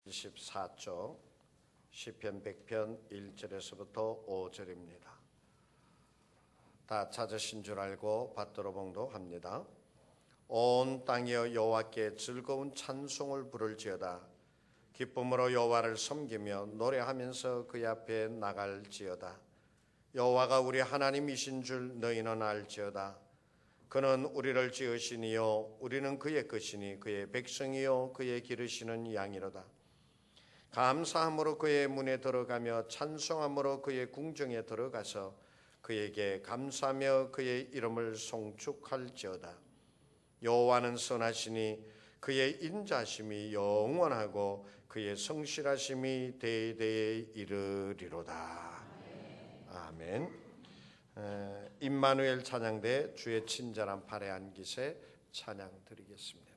24쪽 시편 100편 1절에서부터 5절입니다. 다 찾으신 줄 알고 받들어 봉독합니다. 온 땅이여 여호와께 즐거운 찬송을 부를지어다. 기쁨으로 여호와를 섬기며 노래하면서 그의 앞에 나갈지어다. 여호와가 우리 하나님이신 줄 너희는 알지어다. 그는 우리를 지으시니요 우리는 그의 것이니 그의 백성이요 그의 기르시는 양이로다. 감사함으로 그의 문에 들어가며 찬송함으로 그의 궁정에 들어가서 그에게 감사하며 그의 이름을 송축할지어다. 여호와는 선하시니 그의 인자심이 영원하고 그의 성실하심이 대대에 이르리로다. 아멘. 임마누엘 찬양대 주의 친절한 팔에 안기세 찬양 드리겠습니다.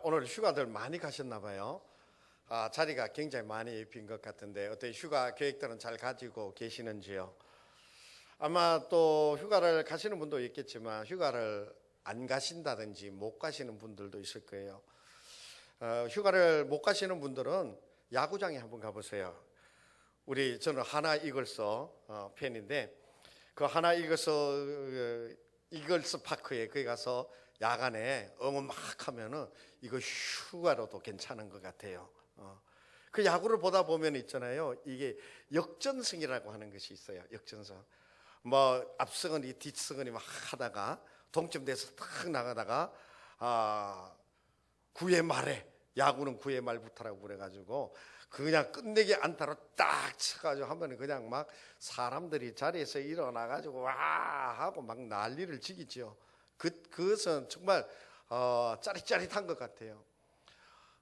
오늘 휴가들 많이 가셨나 봐요. 자리가 굉장히 많이 빈 것 같은데 어떻게 휴가 계획들은 잘 가지고 계시는지요? 아마 또 휴가를 가시는 분도 있겠지만 휴가를 안 가신다든지 못 가시는 분들도 있을 거예요. 휴가를 못 가시는 분들은 야구장에 한번 가보세요. 저는 하나 이글스 팬인데 그 하나 이글스 파크에 거기 가서 야간에 응원 막 하면은 이거 휴가로도 괜찮은 것 같아요. 그 야구를 보다 보면 있잖아요. 이게 역전승이라고 하는 것이 있어요. 역전승. 뭐 앞서거니 뒷서거니 막 하다가 동점돼서 탁 나가다가 9회 말에, 야구는 9회 말부터라고 그래가지고 그냥 끝내기 안타로 딱 쳐가지고 하면 그냥 막 사람들이 자리에서 일어나가지고 와 하고 막 난리를 치겠지요. 그것은 정말 짜릿짜릿한 것 같아요.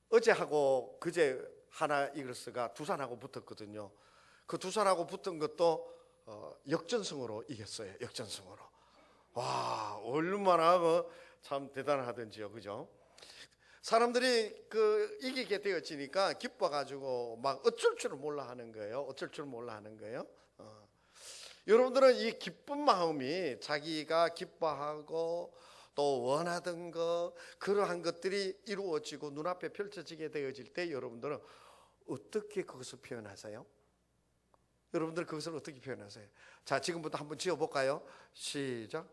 어제하고 그제 하나 이글스가 두산하고 붙었거든요. 그 두산하고 붙은 것도 역전승으로 이겼어요. 역전승으로. 와, 얼마나 참 대단하던지요, 그죠? 사람들이 이기게 되어지니까 기뻐가지고 막 어쩔 줄 몰라 하는 거예요. 어쩔 줄 몰라 하는 거예요. 여러분들은 이 기쁜 마음이 자기가 기뻐하고 또 원하던 것, 그러한 것들이 이루어지고 눈앞에 펼쳐지게 되어질 때 여러분들은 어떻게 그것을 표현하세요? 여러분들 그것을 어떻게 표현하세요? 자, 지금부터 한번 지어볼까요? 시작.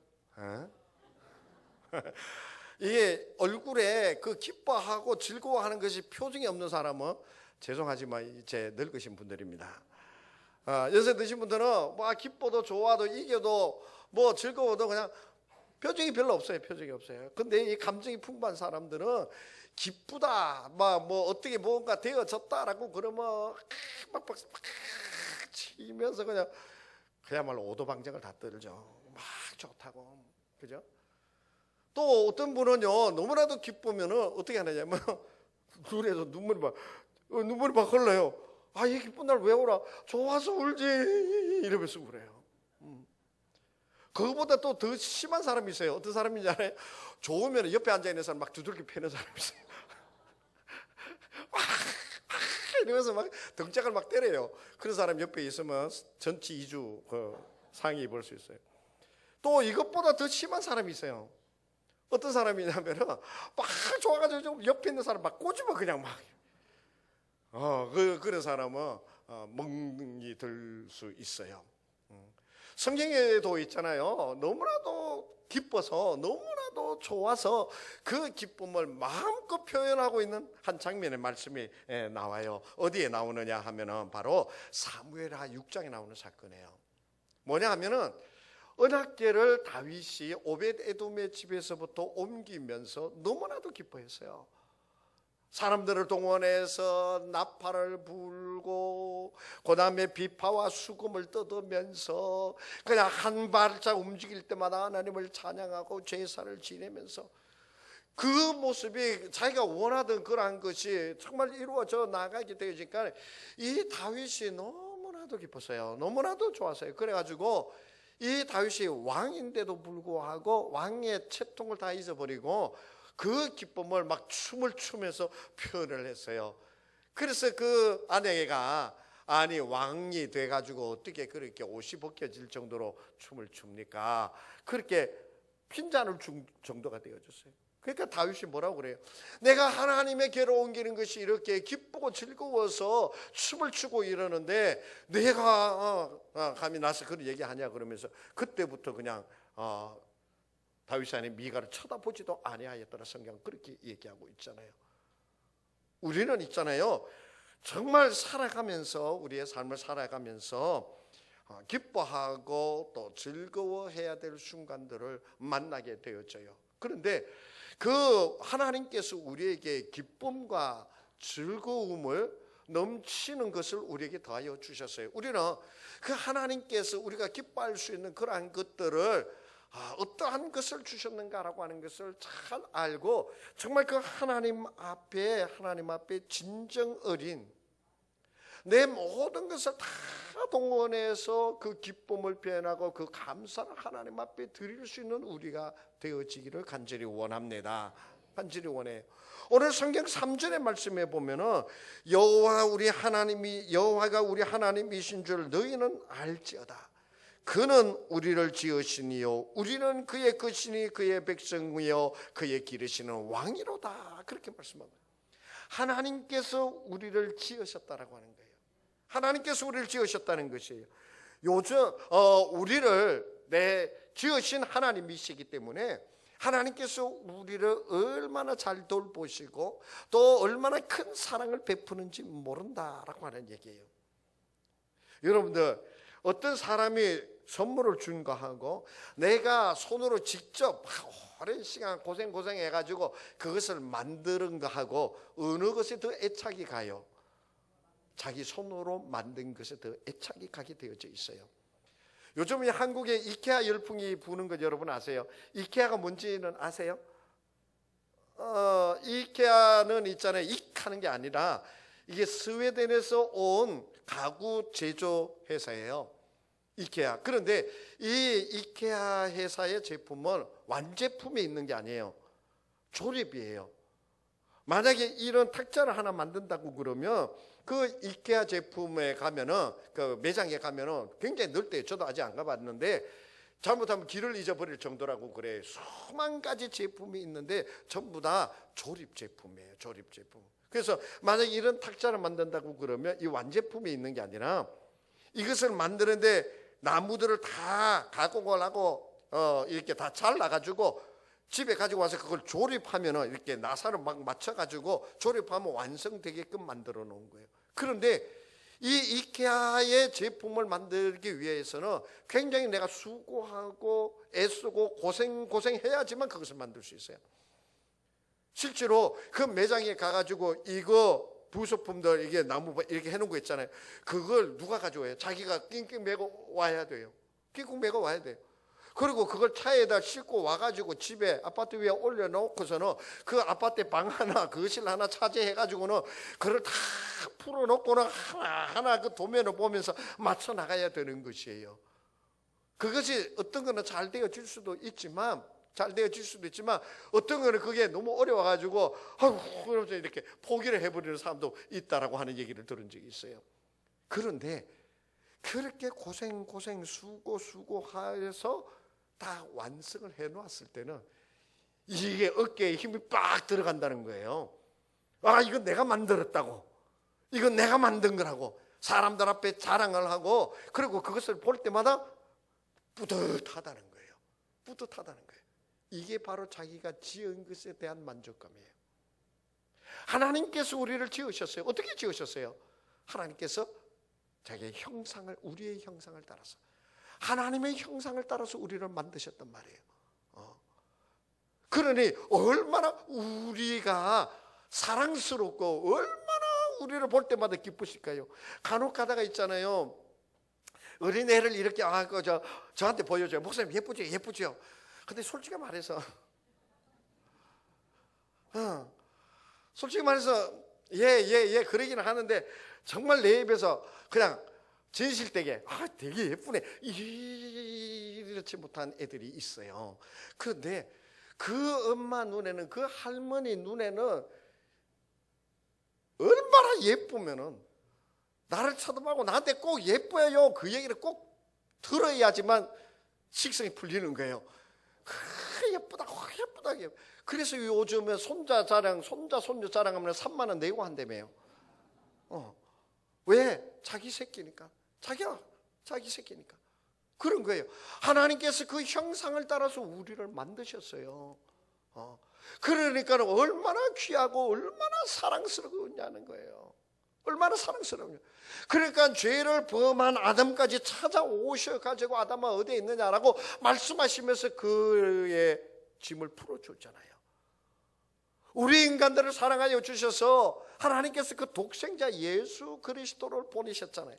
이게 얼굴에 그 기뻐하고 즐거워하는 것이 표정이 없는 사람은 죄송하지만 이제 늙으신 분들입니다. 연세 드신 분들은 뭐 기뻐도 좋아도 이겨도 뭐 즐거워도 그냥 표정이 별로 없어요. 표정이 없어요. 근데 이 감정이 풍부한 사람들은 기쁘다, 뭐 어떻게 뭔가 되어졌다라고 그러면 막 치면서 그냥 그야말로 오도방정을 다 떨죠. 막 좋다고, 그죠? 또 어떤 분은요 너무나도 기쁘면은 어떻게 하느냐면 눈에서 눈물이 막 흘러요. 이 기쁜 날 왜 울어? 좋아서 울지 이러면서 울어요. 그거보다 또 더 심한 사람이 있어요. 어떤 사람인지 알아요? 좋으면 옆에 앉아있는 사람 막 두들겨 패는 사람이 있어요. 이러면서 막 등짝을 막 때려요. 그런 사람 옆에 있으면 전치 2주 상해 입을 수 있어요. 또 이것보다 더 심한 사람이 있어요. 어떤 사람이냐면은 막 좋아가지고 좀 옆에 있는 사람 막 꼬집어 그냥 막. 그런 사람은 멍이 들 수 있어요. 성경에도 있잖아요. 너무나도 기뻐서 너무나도 좋아서 그 기쁨을 마음껏 표현하고 있는 한 장면의 말씀이 나와요. 어디에 나오느냐 하면은 바로 사무엘하 6장에 나오는 사건이에요. 뭐냐 하면은 언약궤를 다윗이 오벳 에돔의 집에서부터 옮기면서 너무나도 기뻐했어요. 사람들을 동원해서 나팔을 불고 그다음에 비파와 수금을 뜯으면서 그냥 한 발짝 움직일 때마다 하나님을 찬양하고 제사를 지내면서 그 모습이 자기가 원하던 그러한 것이 정말 이루어져 나가게 되니까 이 다윗이 너무나도 기뻤어요. 너무나도 좋았어요. 그래가지고 이 다윗이 왕인데도 불구하고 왕의 채통을 다 잊어버리고 그 기쁨을 막 춤을 추면서 표현을 했어요. 그래서 그 아내가 아니 왕이 돼가지고 어떻게 그렇게 옷이 벗겨질 정도로 춤을 춥니까? 그렇게 핀잔을 준 정도가 되어졌어요. 그러니까 다윗이 뭐라고 그래요? 내가 하나님의 궤로 옮기는 것이 이렇게 기쁘고 즐거워서 춤을 추고 이러는데 내가 감히 나서 그런 얘기하냐 그러면서 그때부터 그냥 다윗이 아닌 미가를 쳐다보지도 아니하였더라. 성경 그렇게 얘기하고 있잖아요. 우리는 있잖아요. 정말 살아가면서 우리의 삶을 살아가면서 기뻐하고 또 즐거워해야 될 순간들을 만나게 되어져요. 그런데 그 하나님께서 우리에게 기쁨과 즐거움을 넘치는 것을 우리에게 더하여 주셨어요. 우리는 그 하나님께서 우리가 기뻐할 수 있는 그러한 것들을 어떠한 것을 주셨는가라고 하는 것을 잘 알고 정말 그 하나님 앞에 진정 어린 내 모든 것을 다 동원해서 그 기쁨을 표현하고 그 감사를 하나님 앞에 드릴 수 있는 우리가 되어지기를 간절히 원합니다. 간절히 원해요. 오늘 성경 3절의 말씀에 보면은 여호와가 우리 하나님이신 줄 너희는 알지어다. 그는 우리를 지으시니요 우리는 그의 것이니 그의 백성이요 그의 기르시는 왕이로다. 그렇게 말씀합니다. 하나님께서 우리를 지으셨다라고 하는 거예요. 하나님께서 우리를 지으셨다는 것이에요. 요즘 우리를 지으신 하나님이시기 때문에 하나님께서 우리를 얼마나 잘 돌보시고 또 얼마나 큰 사랑을 베푸는지 모른다라고 하는 얘기예요. 여러분들 어떤 사람이 선물을 준 거하고 내가 손으로 직접 오랜 시간 고생해가지고 그것을 만드는 거하고 어느 것에 더 애착이 가요? 자기 손으로 만든 것에 더 애착이 가게 되어져 있어요. 요즘 한국에 이케아 열풍이 부는 거 여러분 아세요? 이케아가 뭔지는 아세요? 이케아는 있잖아요. 익하는 게 아니라 이게 스웨덴에서 온 가구 제조 회사예요. 이케아. 그런데 이 이케아 회사의 제품은 완제품에 있는 게 아니에요. 조립이에요. 만약에 이런 탁자를 하나 만든다고 그러면 그 이케아 제품에 가면은 그 매장에 가면은 굉장히 넓대요. 저도 아직 안 가봤는데 잘못하면 길을 잊어버릴 정도라고 그래요. 수만 가지 제품이 있는데 전부 다 조립 제품이에요. 조립 제품. 그래서 만약에 이런 탁자를 만든다고 그러면 이 완제품이 있는 게 아니라 이것을 만드는데 나무들을 다 가공을 하고 이렇게 다 잘라가지고 집에 가지고 와서 그걸 조립하면은 이렇게 나사를 막 맞춰가지고 조립하면 완성되게끔 만들어 놓은 거예요. 그런데 이 이케아의 제품을 만들기 위해서는 굉장히 내가 수고하고 애쓰고 고생해야지만 그것을 만들 수 있어요. 실제로 그 매장에 가가지고 이거 부속품들 이게 나무 이렇게 해놓은 거 있잖아요. 그걸 누가 가져와요? 자기가 낑낑 메고 와야 돼요. 낑낑 메고 와야 돼요. 그리고 그걸 차에다 싣고 와가지고 집에 아파트 위에 올려놓고서는 그 아파트 방 하나 거실 하나 차지해가지고는 그걸 다 풀어놓고는 하나하나 그 도면을 보면서 맞춰 나가야 되는 것이에요. 그것이 어떤 거는 잘 되어질 수도 있지만 어떤 거는 그게 너무 어려워가지고 그러면서 이렇게 포기를 해버리는 사람도 있다라고 하는 얘기를 들은 적이 있어요. 그런데 그렇게 수고해서 다 완성을 해놓았을 때는 이게 어깨에 힘이 빡 들어간다는 거예요. 아, 이건 내가 만들었다고, 이건 내가 만든 거라고 사람들 앞에 자랑을 하고, 그리고 그것을 볼 때마다 뿌듯하다는 거예요. 뿌듯하다는 거예요. 이게 바로 자기가 지은 것에 대한 만족감이에요. 하나님께서 우리를 지으셨어요. 어떻게 지으셨어요? 하나님께서 자기의 형상을, 우리의 형상을 따라서, 하나님의 형상을 따라서 우리를 만드셨단 말이에요. 그러니 얼마나 우리가 사랑스럽고 얼마나 우리를 볼 때마다 기쁘실까요? 간혹 가다가 있잖아요. 어린애를 이렇게 저한테 보여줘요. 목사님 예쁘죠? 근데 솔직히 말해서 예 그러기는 하는데 정말 내 입에서 그냥 진실되게 되게 예쁘네 이렇지 못한 애들이 있어요. 그런데 그 엄마 눈에는, 그 할머니 눈에는 얼마나 예쁘면은 나를 쳐다보고 나한테 꼭 예뻐요 그 얘기를 꼭 들어야지만 식성이 풀리는 거예요. 예쁘다. 그래서 요즘에 손자 손녀 자랑하면 3만 원 내고 한다며요. 왜? 자기 새끼니까. 자기 새끼니까. 그런 거예요. 하나님께서 그 형상을 따라서 우리를 만드셨어요. 그러니까 얼마나 귀하고 얼마나 사랑스러우냐는 거예요. 얼마나 사랑스러워요. 그러니까 죄를 범한 아담까지 찾아오셔가지고 아담아 어디에 있느냐라고 말씀하시면서 그의 짐을 풀어줬잖아요. 우리 인간들을 사랑하여 주셔서 하나님께서 그 독생자 예수 그리스도를 보내셨잖아요.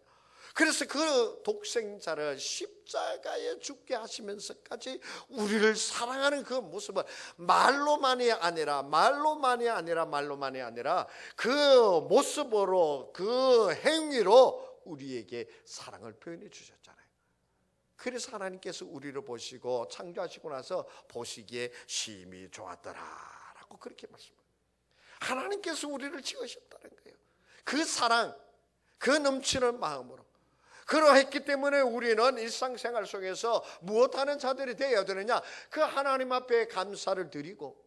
그래서 그 독생자를 십자가에 죽게 하시면서까지 우리를 사랑하는 그 모습을 말로만이 아니라 그 모습으로, 그 행위로 우리에게 사랑을 표현해 주셨잖아요. 그래서 하나님께서 우리를 보시고 창조하시고 나서 보시기에 심히 좋았더라라고 그렇게 말씀합니다. 하나님께서 우리를 지으셨다는 거예요. 그 사랑, 그 넘치는 마음으로. 그러했기 때문에 우리는 일상생활 속에서 무엇하는 자들이 되어야 되느냐? 그 하나님 앞에 감사를 드리고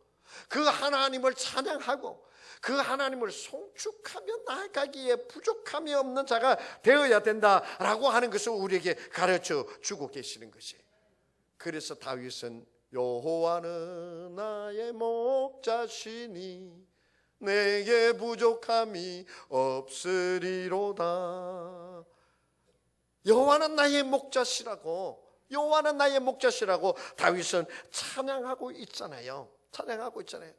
그 하나님을 찬양하고 그 하나님을 송축하며 나아가기에 부족함이 없는 자가 되어야 된다라고 하는 것을 우리에게 가르쳐 주고 계시는 것이에요. 그래서 다윗은 여호와는 나의 목자시니 내게 부족함이 없으리로다. 여호와는 나의 목자시라고, 여호와는 나의 목자시라고 다윗은 찬양하고 있잖아요. 찬양하고 있잖아요.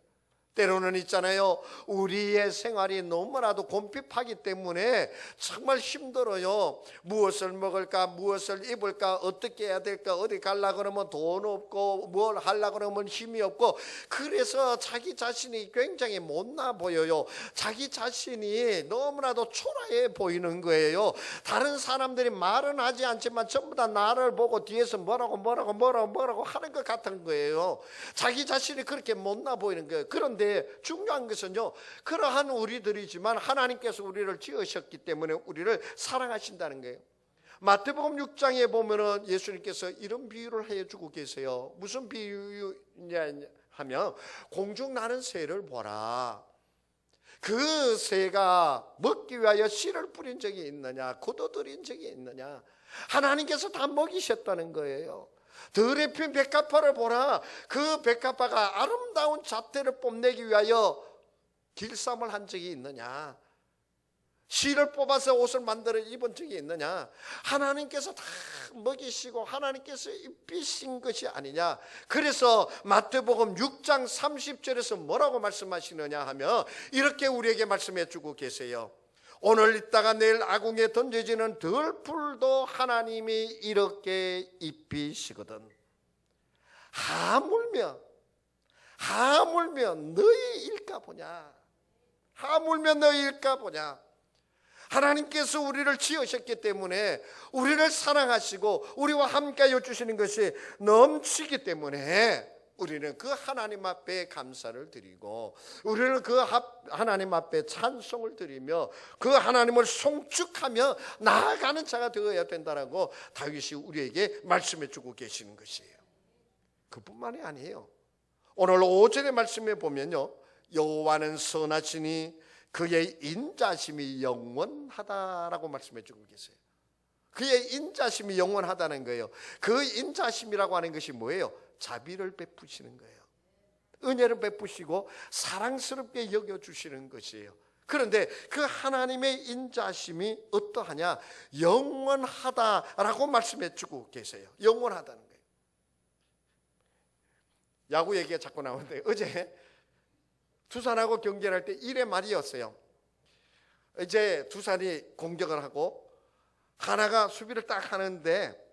때로는 있잖아요, 우리의 생활이 너무나도 곤핍하기 때문에 정말 힘들어요. 무엇을 먹을까, 무엇을 입을까, 어떻게 해야 될까, 어디 가려고 그러면 돈 없고 뭘 하려고 그러면 힘이 없고, 그래서 자기 자신이 굉장히 못나 보여요. 자기 자신이 너무나도 초라해 보이는 거예요. 다른 사람들이 말은 하지 않지만 전부 다 나를 보고 뒤에서 뭐라고 하는 것 같은 거예요. 자기 자신이 그렇게 못나 보이는 거예요. 그런데 중요한 것은요, 그러한 우리들이지만 하나님께서 우리를 지으셨기 때문에 우리를 사랑하신다는 거예요. 마태복음 6장에 보면은 예수님께서 이런 비유를 해주고 계세요. 무슨 비유냐 하면, 공중 나는 새를 보라. 그 새가 먹기 위하여 씨를 뿌린 적이 있느냐, 거둬들인 적이 있느냐. 하나님께서 다 먹이셨다는 거예요. 들에 핀 백합화를 보라. 그 백합화가 아름다운 잣대를 뽐내기 위하여 길쌈을 한 적이 있느냐, 실을 뽑아서 옷을 만들어 입은 적이 있느냐. 하나님께서 다 먹이시고 하나님께서 입히신 것이 아니냐. 그래서 마태복음 6장 30절에서 뭐라고 말씀하시느냐 하면, 이렇게 우리에게 말씀해 주고 계세요. 오늘 있다가 내일 아궁이에 던져지는 들풀도 하나님이 이렇게 입히시거든. 하물며 너희일까 보냐. 하물며 너희일까 보냐. 하나님께서 우리를 지으셨기 때문에 우리를 사랑하시고 우리와 함께하여 주시는 것이 넘치기 때문에 우리는 그 하나님 앞에 감사를 드리고, 우리는 그 하나님 앞에 찬송을 드리며 그 하나님을 송축하며 나아가는 자가 되어야 된다라고 다윗이 우리에게 말씀해 주고 계시는 것이에요. 그뿐만이 아니에요. 오늘 5절의 말씀에 보면요, 여호와는 선하시니 그의 인자심이 영원하다라고 말씀해 주고 계세요. 그의 인자심이 영원하다는 거예요. 그 인자심이라고 하는 것이 뭐예요? 자비를 베푸시는 거예요. 은혜를 베푸시고 사랑스럽게 여겨주시는 것이에요. 그런데 그 하나님의 인자심이 어떠하냐? 영원하다라고 말씀해 주고 계세요. 영원하다는 거예요. 야구 얘기가 자꾸 나오는데, 어제 두산하고 경기를 할 때 1회 말이었어요. 이제 두산이 공격을 하고 하나가 수비를 딱 하는데,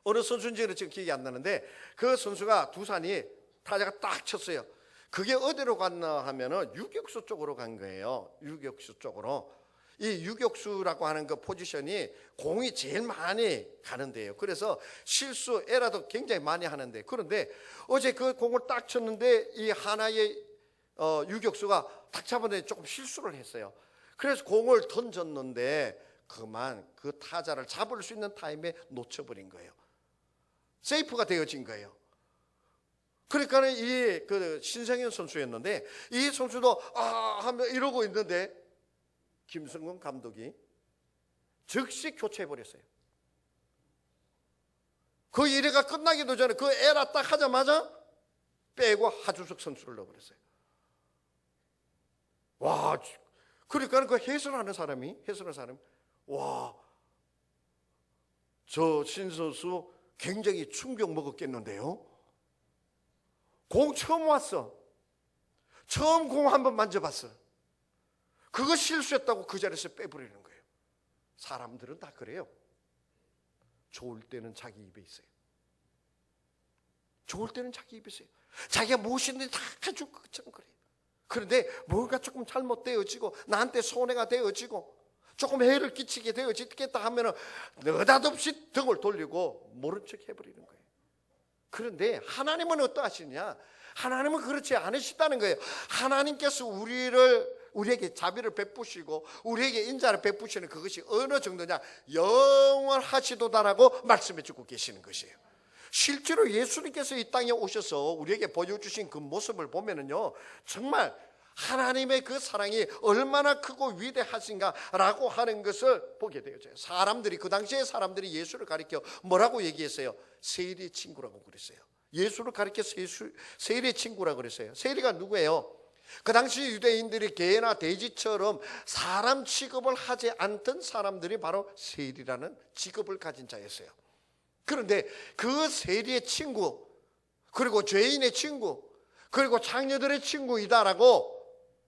어느 선수인지는 지금 기억이 안 나는데, 그 선수가 두산이 타자가 딱 쳤어요. 그게 어디로 갔나 하면은 유격수 쪽으로 간 거예요. 유격수 쪽으로. 이 유격수라고 하는 그 포지션이 공이 제일 많이 가는데요. 그래서 실수, 에러도 굉장히 많이 하는데, 그런데 어제 그 공을 딱 쳤는데 이 하나의 유격수가 딱 잡았는데 조금 실수를 했어요. 그래서 공을 던졌는데 그만 그 타자를 잡을 수 있는 타임에 놓쳐버린 거예요. 세이프가 되어진 거예요. 그러니까 이 그 신성현 선수였는데, 이 선수도 하며 이러고 있는데 김성근 감독이 즉시 교체해 버렸어요. 그 1회가 끝나기도 전에 그 에라 딱 하자마자 빼고 하주석 선수를 넣어버렸어요. 와, 그러니까 그 해설하는 사람이 와, 저 신 선수 굉장히 충격 먹었겠는데요. 공 처음 왔어. 처음 공 한번 만져봤어. 그거 실수했다고 그 자리에서 빼버리는 거예요. 사람들은 다 그래요. 좋을 때는 자기 입에 있어요. 좋을 때는 자기 입에 있어요. 자기가 무엇이든지 다 해줄 것처럼 그래요. 그런데 뭔가 조금 잘못되어지고 나한테 손해가 되어지고 조금 해를 끼치게 되어지겠다 하면은 느닷없이 등을 돌리고 모른 척 해버리는 거예요. 그런데 하나님은 어떠하시냐? 하나님은 그렇지 않으시다는 거예요. 하나님께서 우리에게 자비를 베푸시고 우리에게 인자를 베푸시는 그것이 어느 정도냐? 영원하시도다라고 말씀해 주고 계시는 것이에요. 실제로 예수님께서 이 땅에 오셔서 우리에게 보여주신 그 모습을 보면은요, 정말 하나님의 그 사랑이 얼마나 크고 위대하신가라고 하는 것을 보게 되어져요. 그 당시에 사람들이 예수를 가리켜 뭐라고 얘기했어요? 세리의 친구라고 그랬어요. 예수를 가리켜 세리의 친구라고 그랬어요. 세리가 누구예요? 그 당시 유대인들이 개나 돼지처럼 사람 취급을 하지 않던 사람들이 바로 세리라는 직업을 가진 자였어요. 그런데 그 세리의 친구, 그리고 죄인의 친구, 그리고 장녀들의 친구이다라고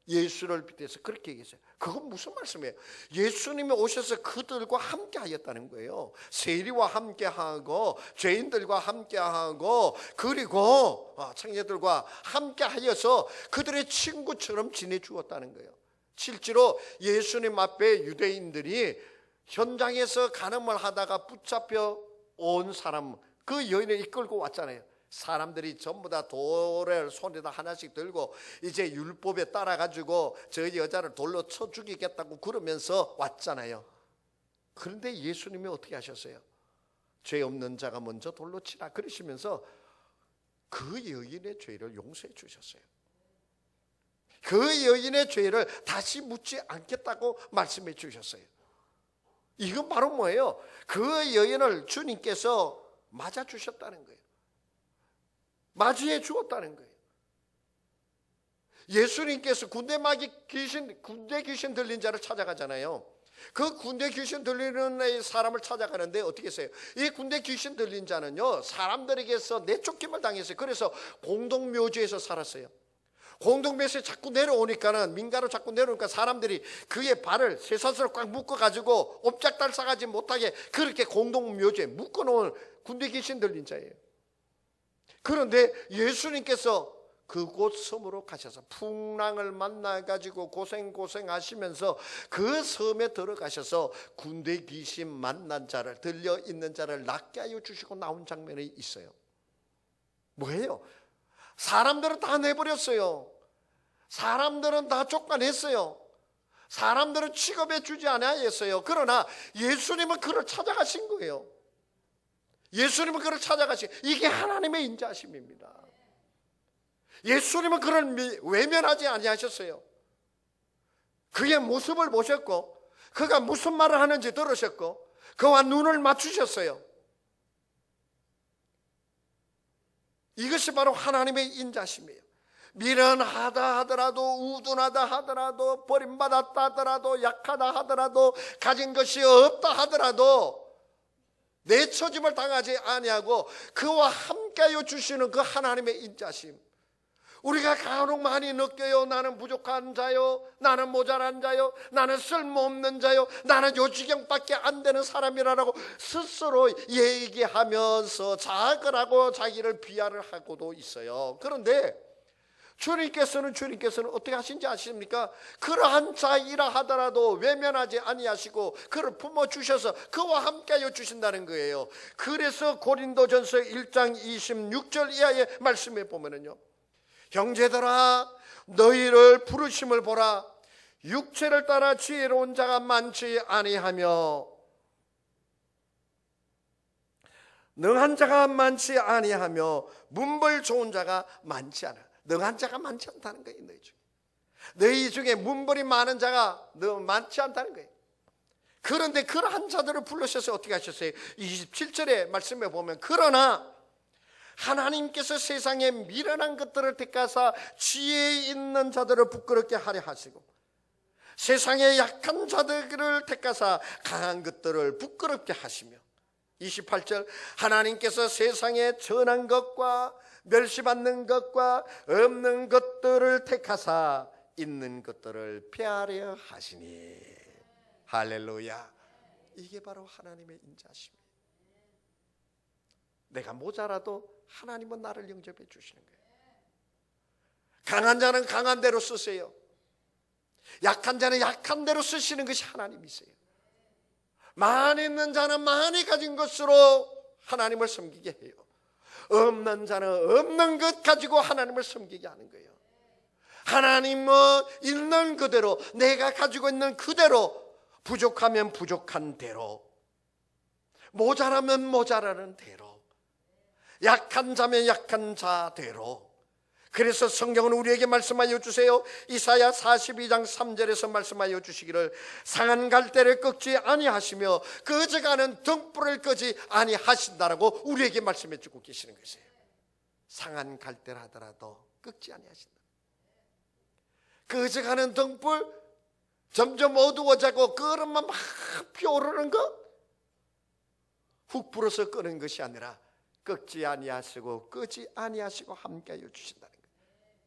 예수를 빗대서 그렇게 얘기했어요. 그건 무슨 말씀이에요? 예수님이 오셔서 그들과 함께 하였다는 거예요. 세리와 함께 하고 죄인들과 함께 하고 그리고 창녀들과 함께 하여서 그들의 친구처럼 지내주었다는 거예요. 실제로 예수님 앞에 유대인들이 현장에서 간음을 하다가 붙잡혀 온 사람, 그 여인을 이끌고 왔잖아요. 사람들이 전부 다 돌을 손에다 하나씩 들고 이제 율법에 따라 가지고 저 여자를 돌로 쳐 죽이겠다고 그러면서 왔잖아요. 그런데 예수님이 어떻게 하셨어요? 죄 없는 자가 먼저 돌로 치라 그러시면서 그 여인의 죄를 용서해 주셨어요. 그 여인의 죄를 다시 묻지 않겠다고 말씀해 주셨어요. 이건 바로 뭐예요? 그 여인을 주님께서 맞아 주셨다는 거예요. 맞이해 주었다는 거예요. 예수님께서 군대 귀신 들린 자를 찾아가잖아요. 그 군대 귀신 들리는 사람을 찾아가는데 어떻게 했어요? 이 군대 귀신 들린 자는요, 사람들에게서 내쫓김을 당했어요. 그래서 공동묘지에서 살았어요. 공동묘지에 자꾸 내려오니까는, 민가로 자꾸 내려오니까 사람들이 그의 발을 쇠사슬로 꽉 묶어가지고 옴짝달싹하지 못하게 그렇게 공동묘지에 묶어놓은 군대 귀신 들린 자예요. 그런데 예수님께서 그곳 섬으로 가셔서 풍랑을 만나가지고 고생하시면서 그 섬에 들어가셔서 군대 귀신 만난 자를, 들려있는 자를 낫게 하여 주시고 나온 장면이 있어요. 뭐예요? 사람들은 다 내버렸어요. 사람들은 다 쫓아냈어요. 사람들은 취급해 주지 않았어요. 그러나 예수님은 그를 찾아가신 거예요. 예수님은 그를 찾아가신, 이게 하나님의 인자하심입니다. 예수님은 그를 외면하지 아니하셨어요. 그의 모습을 보셨고 그가 무슨 말을 하는지 들으셨고 그와 눈을 맞추셨어요. 이것이 바로 하나님의 인자심이에요. 미련하다 하더라도, 우둔하다 하더라도, 버림받았다 하더라도, 약하다 하더라도, 가진 것이 없다 하더라도 내처짐을 당하지 아니하고 그와 함께하여 주시는 그 하나님의 인자심. 우리가 간혹 많이 느껴요. 나는 부족한 자요, 나는 모자란 자요, 나는 쓸모없는 자요, 나는 요 지경밖에 안 되는 사람이라고 스스로 얘기하면서 자학을 하고 자기를 비하를 하고도 있어요. 그런데 주님께서는 어떻게 하신지 아십니까? 그러한 자이라 하더라도 외면하지 아니하시고 그를 품어주셔서 그와 함께하여 주신다는 거예요. 그래서 고린도전서 1장 26절 이하의 말씀에 보면은요, 형제들아 너희를 부르심을 보라. 육체를 따라 지혜로운 자가 많지 아니하며 능한 자가 많지 아니하며 문벌 좋은 자가 많지 않아. 능한 자가 많지 않다는 거예요. 너희 중에 문벌이 많은 자가 많지 않다는 거예요. 그런데 그러한 자들을 부르셔서 어떻게 하셨어요? 27절의 말씀에 보면 그러나 하나님께서 세상에 미련한 것들을 택하사 지혜 있는 자들을 부끄럽게 하려 하시고 세상에 약한 자들을 택하사 강한 것들을 부끄럽게 하시며 28절 하나님께서 세상에 전한 것과 멸시받는 것과 없는 것들을 택하사 있는 것들을 폐하려 하시니 할렐루야. 이게 바로 하나님의 인자심이에요. 내가 모자라도 하나님은 나를 영접해 주시는 거예요. 강한 자는 강한 대로 쓰세요. 약한 자는 약한 대로 쓰시는 것이 하나님이세요. 많이 있는 자는 많이 가진 것으로 하나님을 섬기게 해요. 없는 자는 없는 것 가지고 하나님을 섬기게 하는 거예요. 하나님은 있는 그대로, 내가 가지고 있는 그대로, 부족하면 부족한 대로, 모자라면 모자라는 대로, 약한 자면 약한 자대로. 그래서 성경은 우리에게 말씀하여 주세요. 이사야 42장 3절에서 말씀하여 주시기를 상한 갈대를 꺾지 아니하시며 꺼져가는 등불을 끄지 아니하신다라고 우리에게 말씀해 주고 계시는 것이에요. 상한 갈대를 하더라도 꺾지 아니하신다. 꺼져가는 등불, 점점 어두워지고 끓으면 막 피어오르는 것, 훅 불어서 끄는 것이 아니라 끄지 아니하시고 끄지 아니하시고 함께하여 주신다는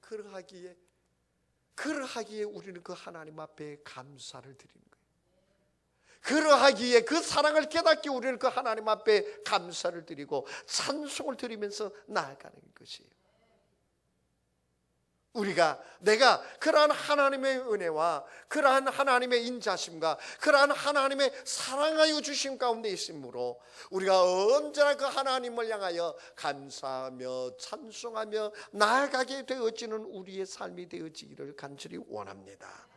거예요. 그러하기에 우리는 그 하나님 앞에 감사를 드리는 거예요. 그러하기에 그 사랑을 깨닫기 우리는 그 하나님 앞에 감사를 드리고 찬송을 드리면서 나아가는 것이에요. 내가 그러한 하나님의 은혜와 그러한 하나님의 인자심과 그러한 하나님의 사랑하여 주심 가운데 있으므로 우리가 언제나 그 하나님을 향하여 감사하며 찬송하며 나아가게 되어지는 우리의 삶이 되어지기를 간절히 원합니다.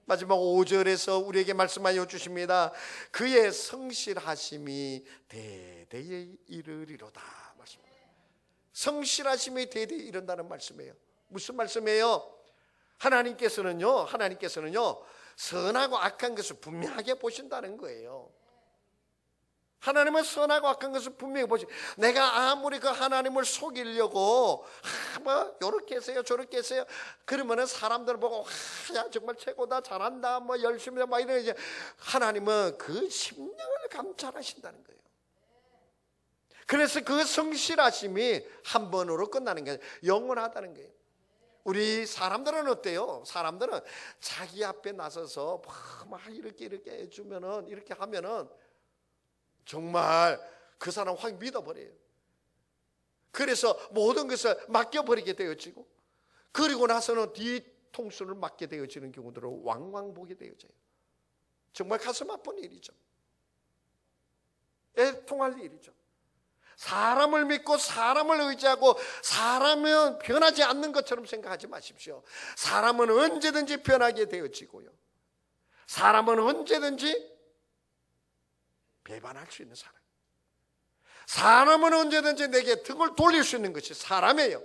마지막 5절에서 우리에게 말씀하여 주십니다. 그의 성실하심이 대대에 이르리로다. 성실하심이 대대에 이른다는 말씀이에요. 무슨 말씀이에요? 하나님께서는요 선하고 악한 것을 분명하게 보신다는 거예요. 하나님은 선하고 악한 것을 분명히 내가 아무리 그 하나님을 속이려고 뭐 요렇게 했어요 저렇게 했어요 그러면은 사람들 보고 야 정말 최고다 잘한다 뭐 열심히 막 이러지, 하나님은 그 심령을 감찰하신다는 거예요. 그래서 그 성실하심이 한 번으로 끝나는 게 아니라 영원하다는 거예요. 우리 사람들은 어때요? 사람들은 자기 앞에 나서서 막 이렇게 해주면은, 이렇게 하면은 정말 그 사람 확 믿어버려요. 그래서 모든 것을 맡겨버리게 되어지고, 그리고 나서는 뒤통수를 맞게 되어지는 경우들을 왕왕 보게 되어져요. 정말 가슴 아픈 일이죠. 애통할 일이죠. 사람을 믿고 사람을 의지하고 사람은 변하지 않는 것처럼 생각하지 마십시오. 사람은 언제든지 변하게 되어지고요, 사람은 언제든지 배반할 수 있는 사람, 사람은 언제든지 내게 등을 돌릴 수 있는 것이 사람이에요.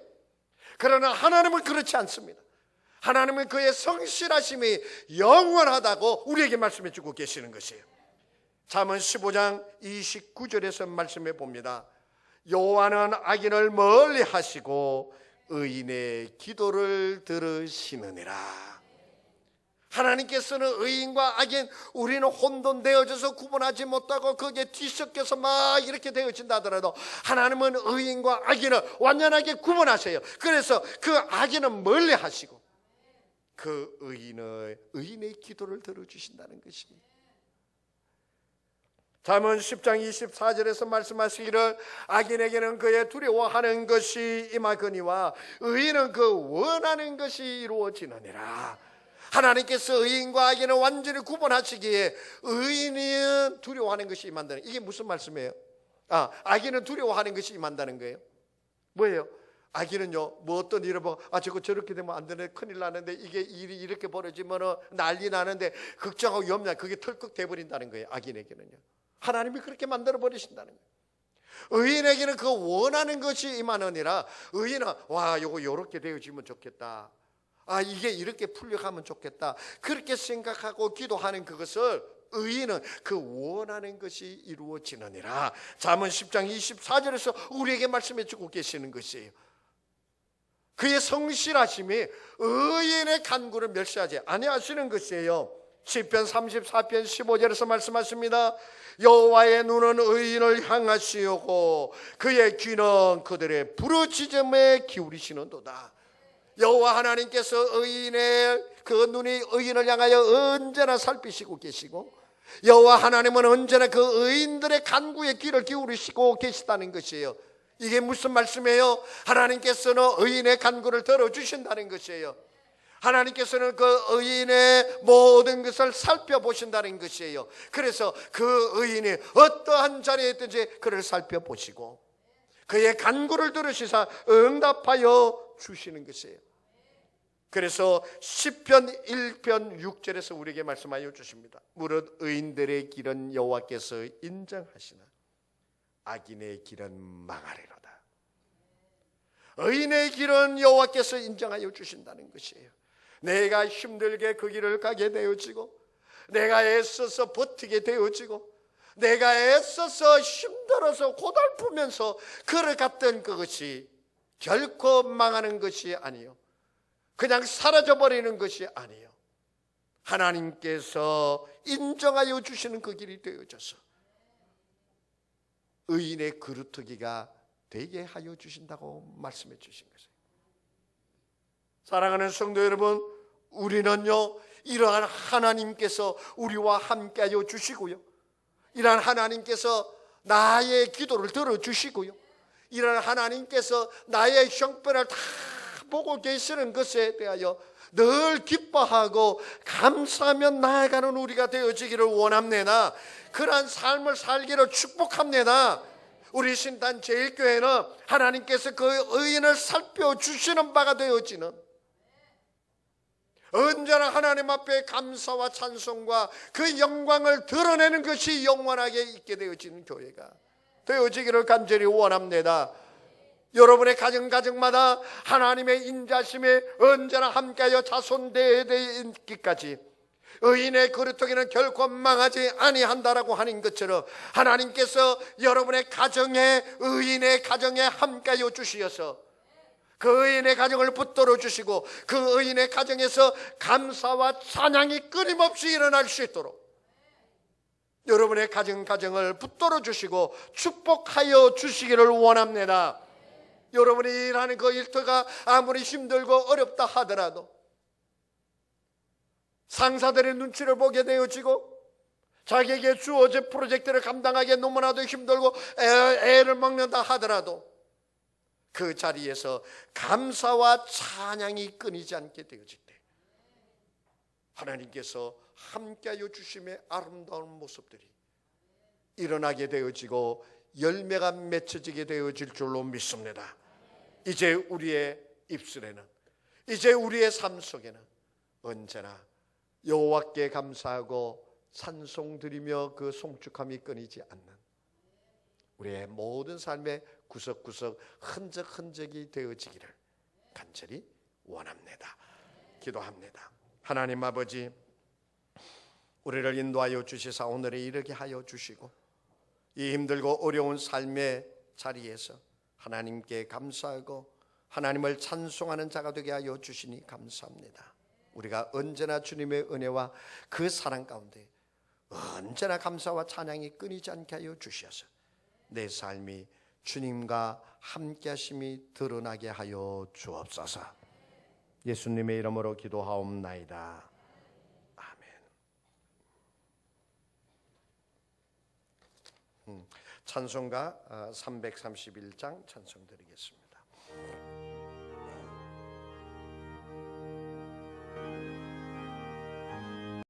그러나 하나님은 그렇지 않습니다. 하나님은 그의 성실하심이 영원하다고 우리에게 말씀해 주고 계시는 것이에요. 잠언 15장 29절에서 말씀해 봅니다. 여호와는 악인을 멀리 하시고 의인의 기도를 들으시느니라. 하나님께서는 의인과 악인, 우리는 혼돈되어져서 구분하지 못하고 거기에 뒤섞여서 막 이렇게 되어진다 하더라도 하나님은 의인과 악인을 완전하게 구분하세요. 그래서 그 악인은 멀리 하시고 그 의인의 기도를 들어주신다는 것입니다. 잠언 10장 24절에서 말씀하시기를 악인에게는 그의 두려워하는 것이 임하거니와 의인은 그 원하는 것이 이루어지느니라. 하나님께서 의인과 악인을 완전히 구분하시기에 의인은 두려워하는 것이 임한다는, 이게 무슨 말씀이에요? 악인은 두려워하는 것이 임한다는 거예요. 뭐예요? 악인은요, 뭐 어떤 일을 보고 저거 저렇게 되면 안 되네, 큰일 나는데, 이게 일이 이렇게 벌어지면 난리 나는데 걱정하고 염려, 그게 털컥 돼버린다는 거예요. 악인에게는요, 하나님이 그렇게 만들어 버리신다는 거예요. 의인에게는 그 원하는 것이 임하느니라. 의인은 요거 요렇게 되어지면 좋겠다, 이게 이렇게 풀려가면 좋겠다, 그렇게 생각하고 기도하는 그것을 의인은 그 원하는 것이 이루어지느니라. 잠언 10장 24절에서 우리에게 말씀해 주고 계시는 것이에요. 그의 성실하심이 의인의 간구를 멸시하지 아니하시는 것이에요. 시편 34편 15절에서 말씀하십니다. 여호와의 눈은 의인을 향하시오고 그의 귀는 그들의 부르짖음에 기울이시는도다. 여호와 하나님께서 의인의 그 눈이 의인을 향하여 언제나 살피시고 계시고, 여호와 하나님은 언제나 그 의인들의 간구에 귀를 기울이시고 계시다는 것이에요. 이게 무슨 말씀이에요? 하나님께서는 의인의 간구를 들어주신다는 것이에요. 하나님께서는 그 의인의 모든 것을 살펴보신다는 것이에요. 그래서 그 의인이 어떠한 자리에 있든지 그를 살펴보시고 그의 간구를 들으시사 응답하여 주시는 것이에요. 그래서 시편 1편 6절에서 우리에게 말씀하여 주십니다. 무릇 의인들의 길은 여호와께서 인정하시나 악인의 길은 망하리로다. 의인의 길은 여호와께서 인정하여 주신다는 것이에요. 내가 힘들게 그 길을 가게 되어지고, 내가 애써서 버티게 되어지고, 내가 애써서 힘들어서 고달프면서 그를 갔던 그것이 결코 망하는 것이 아니요, 그냥 사라져버리는 것이 아니에요. 하나님께서 인정하여 주시는 그 길이 되어져서 의인의 그루터기가 되게 하여 주신다고 말씀해 주신 것이에요. 사랑하는 성도 여러분, 우리는요 이러한 하나님께서 우리와 함께하여 주시고요, 이러한 하나님께서 나의 기도를 들어주시고요, 이러한 하나님께서 나의 형편을 다 보고 계시는 것에 대하여 늘 기뻐하고 감사하며 나아가는 우리가 되어지기를 원합니다. 그러한 삶을 살기를 축복합니다. 우리 신단 제일교회는 하나님께서 그 의인을 살펴주시는 바가 되어지는, 언제나 하나님 앞에 감사와 찬송과 그 영광을 드러내는 것이 영원하게 있게 되어지는 교회가 되어지기를 간절히 원합니다. 여러분의 가정마다 하나님의 인자심에 언제나 함께하여 자손 대대에 있기까지 의인의 그루터기는 결코 망하지 아니한다라고 하는 것처럼 하나님께서 여러분의 가정에, 의인의 가정에 함께하여 주시어서 그 의인의 가정을 붙들어 주시고 그 의인의 가정에서 감사와 찬양이 끊임없이 일어날 수 있도록 여러분의 가정을 붙들어 주시고 축복하여 주시기를 원합니다. 여러분이 일하는 그 일터가 아무리 힘들고 어렵다 하더라도 상사들의 눈치를 보게 되어지고 자기에게 주어진 프로젝트를 감당하기에 너무나도 힘들고 애를 먹는다 하더라도 그 자리에서 감사와 찬양이 끊이지 않게 되어질 때 하나님께서 함께하여 주심의 아름다운 모습들이 일어나게 되어지고 열매가 맺혀지게 되어질 줄로 믿습니다. 이제 우리의 입술에는, 이제 우리의 삶 속에는 언제나 여호와께 감사하고 찬송 드리며 그 송축함이 끊이지 않는 우리의 모든 삶의 구석구석 흔적이 되어지기를 간절히 원합니다. 기도합니다. 하나님 아버지, 우리를 인도하여 주시사 오늘에 이르게 하여 주시고 이 힘들고 어려운 삶의 자리에서 하나님께 감사하고 하나님을 찬송하는 자가 되게 하여 주시니 감사합니다. 우리가 언제나 주님의 은혜와 그 사랑 가운데 언제나 감사와 찬양이 끊이지 않게 하여 주셔서 내 삶이 주님과 함께 하심이 드러나게 하여 주옵소서. 예수님의 이름으로 기도하옵나이다. 찬송가 331장 찬송 드리겠습니다.